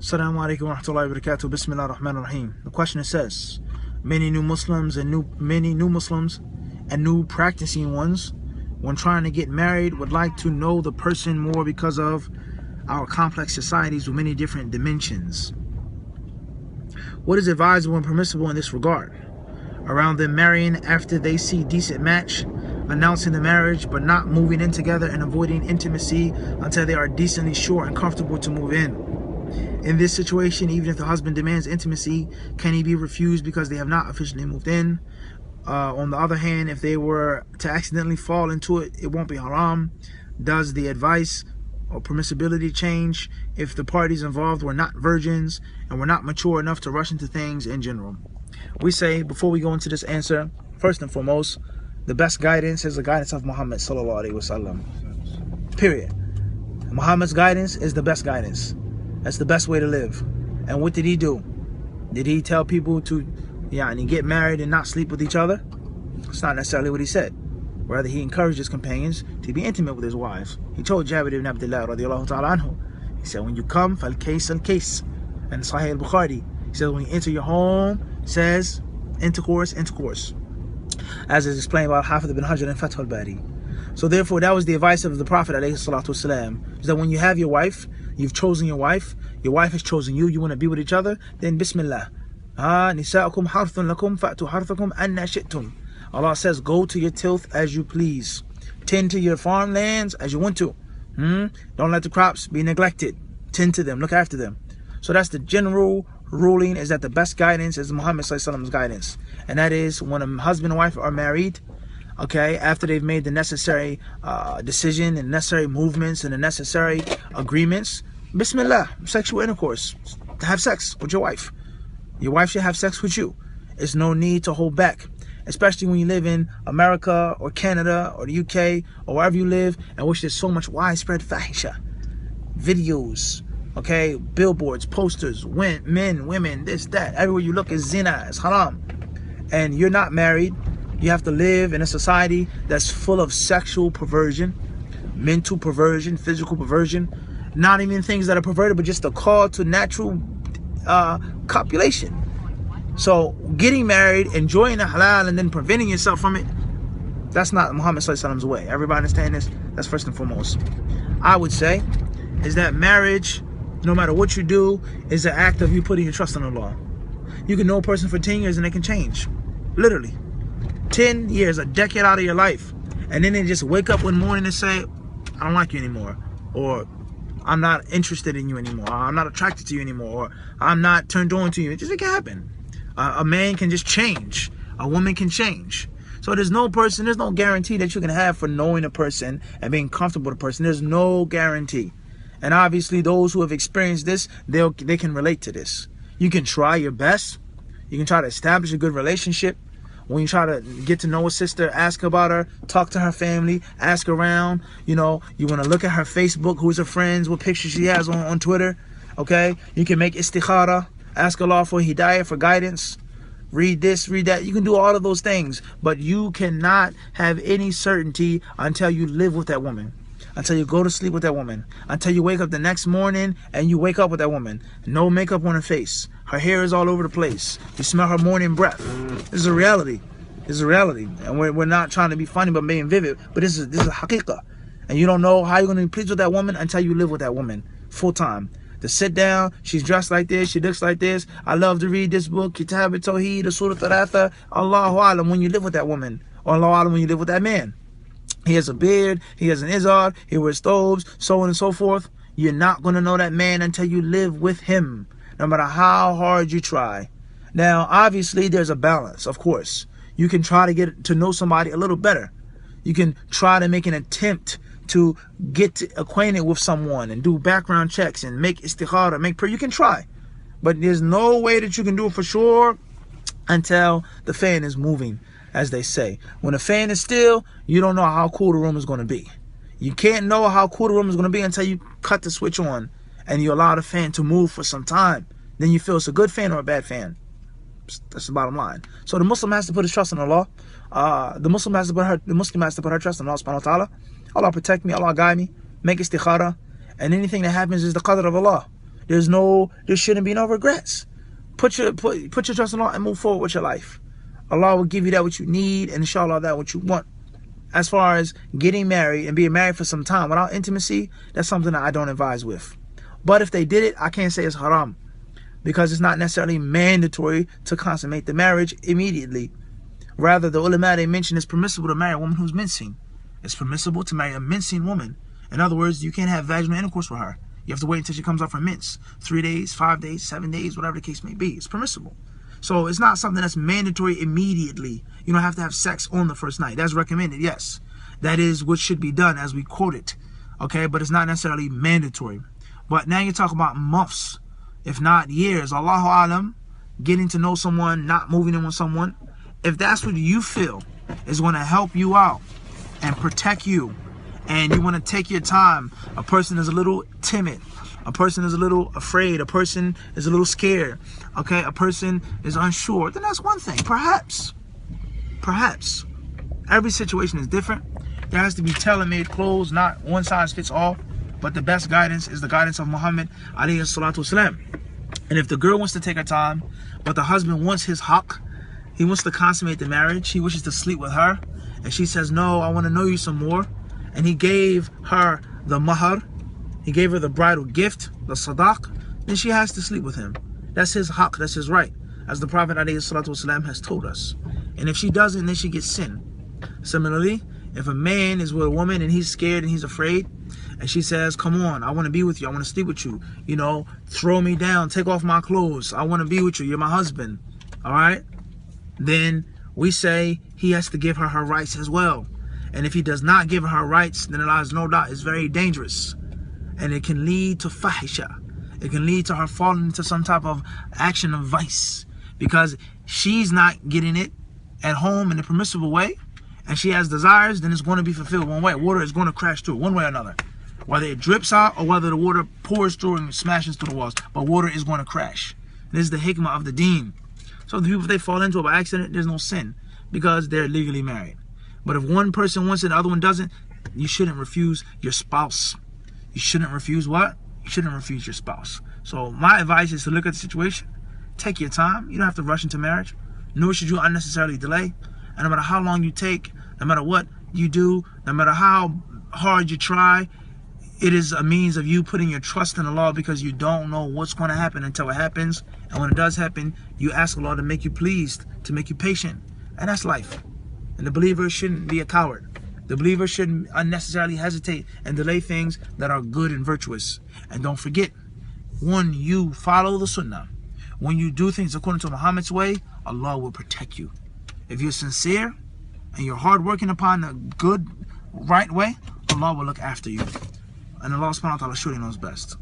Assalamu alaikum wa rahmatullahi wa barakatuh. Bismillah ar-Rahman ar-Rahim. The question says, many new Muslims and new practicing ones, when trying to get married, would like to know the person more because of our complex societies with many different dimensions. What is advisable and permissible in this regard? Around them marrying after they see decent match, announcing the marriage but not moving in together, and avoiding intimacy until they are decently sure and comfortable to move in. In this situation, even if the husband demands intimacy, can he be refused because they have not officially moved in? On the other hand, if they were to accidentally fall into it, it won't be haram. Does the advice or permissibility change if the parties involved were not virgins and were not mature enough to rush into things in general? We say, before we go into this answer, first and foremost, the best guidance is the guidance of Muhammad sallallahu alaihi wasallam. Period. Muhammad's guidance is the best guidance. That's the best way to live. And what did he do? Did he tell people to get married and not sleep with each other? That's not necessarily what he said. Rather, he encouraged his companions to be intimate with his wives. He told Jabir ibn Abdullah radiallahu ta'ala anhu, he said, when you come, fal-case al-case. And Sahih al-Bukhari, he says, when you enter your home, it says, intercourse. As is explained by Hafidh ibn Hajar and Fath al-Bari. So therefore, that was the advice of the Prophet alayhi salatu wasalam, is that when you have your wife, you've chosen your wife has chosen you, you want to be with each other, then Bismillah. Nisa'ukum harthun lakum fa'tu harthakum anna shi'tum. Allah says, go to your tilth as you please. Tend to your farmlands as you want to. Don't let the crops be neglected. Tend to them, look after them. So that's the general ruling, is that the best guidance is Muhammad sallallahu alaihi wasallam's guidance. And that is when a husband and wife are married, okay, after they've made the necessary decision and necessary movements and the necessary agreements, Bismillah, sexual intercourse. Have sex with your wife. Your wife should have sex with you. There's no need to hold back, especially when you live in America or Canada or the UK or wherever you live, and which there's so much widespread fahisha. Videos, okay, billboards, posters, men, women, this, that. Everywhere you look is zina, it's haram. And you're not married. You have to live in a society that's full of sexual perversion, mental perversion, physical perversion, not even things that are perverted, but just a call to natural copulation. So getting married, enjoying the halal, and then preventing yourself from it, that's not Muhammad sallallahu alaihi wasallam's way. Everybody understand this? That's first and foremost. I would say is that marriage, no matter what you do, is an act of you putting your trust in Allah. You can know a person for 10 years and they can change. Literally. 10 years, a decade out of your life, and then they just wake up one morning and say, I don't like you anymore, or I'm not interested in you anymore, or I'm not attracted to you anymore, or I'm not turned on to you. It just can happen. A man can just change. A woman can change. So there's no guarantee that you can have for knowing a person and being comfortable with a person. There's no guarantee. And obviously those who have experienced this, they can relate to this. You can try your best. You can try to establish a good relationship. When you try to get to know a sister, ask about her, talk to her family, ask around. You want to look at her Facebook, who's her friends, what pictures she has on Twitter. Okay? You can make istikhara, ask Allah for hidayah, for guidance. Read this, read that. You can do all of those things. But you cannot have any certainty until you live with that woman. Until you go to sleep with that woman. Until you wake up the next morning and you wake up with that woman. No makeup on her face. Her hair is all over the place. You smell her morning breath. This is a reality. This is a reality. And we're not trying to be funny but being vivid. But this is haqiqah. And you don't know how you're going to be pleased with that woman until you live with that woman full time. To sit down, she's dressed like this, she looks like this. I love to read this book, Kitab al-Tawheed, Surah Thalatha. Allahu Alam when you live with that woman. Or Allahu Alam when you live with that man. He has a beard, he has an izar, he wears thobes, so on and so forth. You're not going to know that man until you live with him, no matter how hard you try. Now, obviously, there's a balance, of course. You can try to get to know somebody a little better. You can try to make an attempt to get acquainted with someone and do background checks and make istikhara, make prayer. You can try. But there's no way that you can do it for sure until the fan is moving, as they say. When the fan is still, you don't know how cool the room is going to be. You can't know how cool the room is going to be until you cut the switch on and you allow the fan to move for some time. Then you feel it's a good fan or a bad fan. That's the bottom line. So the Muslim has to put his trust in Allah. The Muslim has to put her trust in Allah subhanahu wa ta'ala. Allah protect me, Allah guide me, make istikhara, and anything that happens is the qadr of Allah. There shouldn't be no regrets. Put your trust in Allah and move forward with your life. Allah will give you that what you need, and inshallah that what you want. As far as getting married and being married for some time without intimacy, that's something that I don't advise with. But if they did it, I can't say it's haram, because it's not necessarily mandatory to consummate the marriage immediately. Rather, the ulama, they mention it's permissible to marry a woman who's mincing. It's permissible to marry a mincing woman. In other words, you can't have vaginal intercourse with her. You have to wait until she comes off her mince. 3 days, 5 days, 7 days, whatever the case may be. It's permissible. So it's not something that's mandatory immediately. You don't have to have sex on the first night. That's recommended, yes. That is what should be done as we quote it. Okay, but it's not necessarily mandatory. But now you talk about months, if not years. Allahu Alam, getting to know someone, not moving in with someone. If that's what you feel is going to help you out and protect you, and you want to take your time, a person is a little timid, a person is a little afraid, a person is a little scared, okay, a person is unsure, then that's one thing. Perhaps every situation is different. There has to be tailor-made clothes, not one size fits all. But the best guidance is the guidance of Muhammad alayhi salatu wasalam. And if the girl wants to take her time, but the husband wants his haqq, he wants to consummate the marriage, he wishes to sleep with her, and she says, no, I want to know you some more, and he gave her the mahar, he gave her the bridal gift, the sadaq, then she has to sleep with him. That's his haqq, that's his right, as the Prophet ﷺ has told us. And if she doesn't, then she gets sin. Similarly, if a man is with a woman and he's scared and he's afraid, and she says, come on, I want to be with you, I want to sleep with you, you know, throw me down, take off my clothes, I want to be with you, you're my husband, all right? Then we say he has to give her her rights as well. And if he does not give her her rights, then Allah has no doubt it's very dangerous. And it can lead to fahisha. It can lead to her falling into some type of action of vice. Because she's not getting it at home in a permissible way, and she has desires, then it's going to be fulfilled one way. Water is going to crash through one way or another. Whether it drips out or whether the water pours through and smashes through the walls. But water is going to crash. This is the hikmah of the deen. So the people, if they fall into it by accident, there's no sin, because they're legally married. But if one person wants it, the other one doesn't, you shouldn't refuse your spouse. You shouldn't refuse what? You shouldn't refuse your spouse. So my advice is to look at the situation. Take your time. You don't have to rush into marriage. Nor should you unnecessarily delay. And no matter how long you take, no matter what you do, no matter how hard you try, it is a means of you putting your trust in Allah, because you don't know what's going to happen until it happens. And when it does happen, you ask Allah to make you pleased, to make you patient. And that's life. And the believer shouldn't be a coward. The believer shouldn't unnecessarily hesitate and delay things that are good and virtuous. And don't forget, when you follow the sunnah, when you do things according to Muhammad's way, Allah will protect you. If you're sincere and you're hard working upon the good, right way, Allah will look after you. And Allah subhanahu wa ta'ala surely knows best.